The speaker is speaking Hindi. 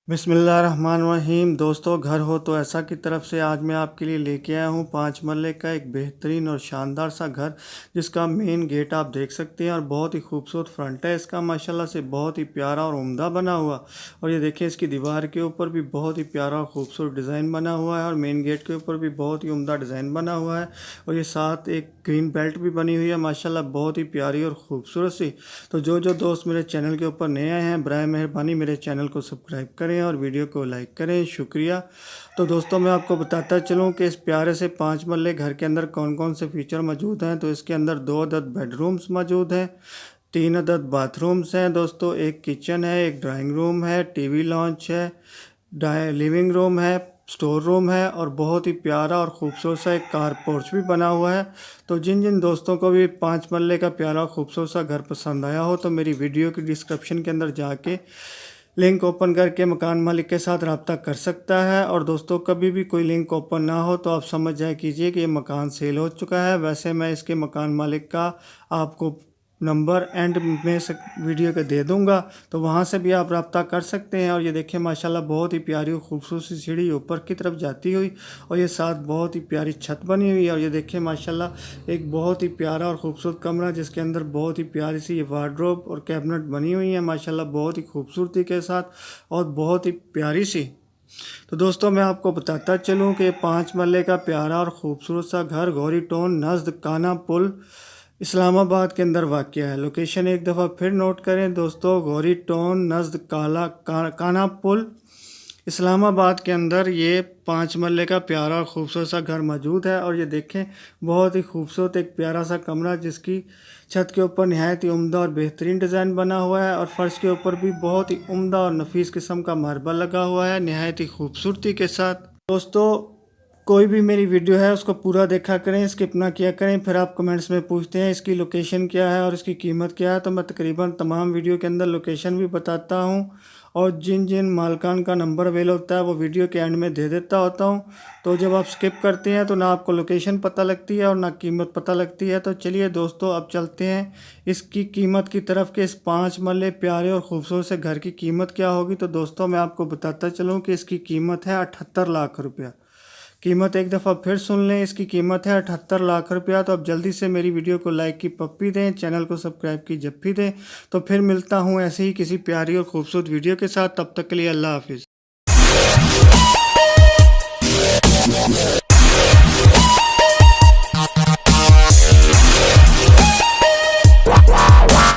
बिस्मिल्लाहिर्रहमानिर्रहीम। दोस्तों, घर हो तो ऐसा की तरफ से आज मैं आपके लिए लेके आया हूँ 5 मरले का एक बेहतरीन और शानदार सा घर, जिसका मेन गेट आप देख सकते हैं और बहुत ही खूबसूरत फ्रंट है इसका, माशाल्लाह से बहुत ही प्यारा और उम्दा बना हुआ। और ये देखिए, इसकी दीवार के ऊपर भी बहुत ही प्यारा और खूबसूरत डिज़ाइन बना हुआ है और मेन गेट के ऊपर भी बहुत ही उम्दा डिज़ाइन बना हुआ है। और ये साथ एक ग्रीन बेल्ट भी बनी हुई है, माशाल्लाह बहुत ही प्यारी और ख़ूबसूरत सी। तो जो दोस्त मेरे चैनल के ऊपर नए आए हैं, बराए मेहरबानी मेरे चैनल को सब्सक्राइब करें और वीडियो को लाइक करें, शुक्रिया। तो दोस्तों, मैं आपको बताता चलूं कि इस प्यारे से 5 मरले घर के अंदर कौन कौन से फीचर मौजूद हैं। तो इसके अंदर 2 अदद बेडरूम्स मौजूद हैं, 3 अदद बाथरूम्स हैं दोस्तों, एक किचन है, एक ड्राइंग रूम है, टीवी लॉन्च है, लिविंग रूम है, स्टोर रूम है और बहुत ही प्यारा और ख़ूबसूरत सा एक कार पोर्च भी बना हुआ है। तो जिन जिन दोस्तों को भी 5 मरले का प्यारा खूबसूरत सा घर पसंद आया हो, तो मेरी वीडियो की डिस्क्रिप्शन के अंदर जाके लिंक ओपन करके मकान मालिक के साथ रब्ता कर सकता है। और दोस्तों, कभी भी कोई लिंक ओपन ना हो तो आप समझ जाए कीजिए कि ये मकान सेल हो चुका है। वैसे मैं इसके मकान मालिक का आपको नंबर एंड में से वीडियो के दे दूंगा, तो वहां से भी आप रब्ता कर सकते हैं। और ये देखिए, माशाल्लाह बहुत ही प्यारी और खूबसूरत सी सीढ़ी ऊपर की तरफ जाती हुई और ये साथ बहुत ही प्यारी छत बनी हुई है। और ये देखिए, माशाल्लाह एक बहुत ही प्यारा और ख़ूबसूरत कमरा, जिसके अंदर बहुत ही प्यारी सी वार्डरोब और कैबिनेट बनी हुई है, माशाल्लाह बहुत ही खूबसूरती के साथ और बहुत ही प्यारी सी। तो दोस्तों, मैं आपको बताता चलूँ कि 5 मरले का प्यारा और ख़ूबसूरत सा घर गौरी टाउन नज़द काना पुल इस्लामाबाद के अंदर वाक़या है। लोकेशन एक दफ़ा फिर नोट करें दोस्तों, गौरी टाउन नज़द काना पुल इस्लामाबाद के अंदर ये 5 मरले का प्यारा और ख़ूबसूरत सा घर मौजूद है। और ये देखें, बहुत ही खूबसूरत एक प्यारा सा कमरा, जिसकी छत के ऊपर नहायत ही उम्दा और बेहतरीन डिज़ाइन बना हुआ है और फ़र्श के ऊपर भी बहुत ही उम्दा और नफीस किस्म का मार्बल लगा हुआ है, नहायत ही खूबसूरती के साथ। दोस्तों, कोई भी मेरी वीडियो है उसको पूरा देखा करें, स्किप ना किया करें। फिर आप कमेंट्स में पूछते हैं इसकी लोकेशन क्या है और इसकी कीमत क्या है, तो मैं तकरीबन तमाम वीडियो के अंदर लोकेशन भी बताता हूं और जिन जिन मालकान का नंबर अवेल होता है वो वीडियो के एंड में दे देता होता हूं। तो जब आप स्किप करते हैं तो ना आपको लोकेशन पता लगती है और ना कीमत पता लगती है। तो चलिए दोस्तों, अब चलते हैं इसकी कीमत की तरफ कि इस 5 मरले प्यारे और ख़ूबसूरत से घर की कीमत क्या होगी। तो दोस्तों, मैं आपको बताता चलूँ कि इसकी कीमत है 78 लाख रुपया। कीमत एक दफ़ा फिर सुन लें, इसकी कीमत है 78 लाख रुपया। तो अब जल्दी से मेरी वीडियो को लाइक की पप्पी दें, चैनल को सब्सक्राइब की जप्पी दें। तो फिर मिलता हूँ ऐसे ही किसी प्यारी और ख़ूबसूरत वीडियो के साथ। तब तक के लिए अल्लाह हाफिज़।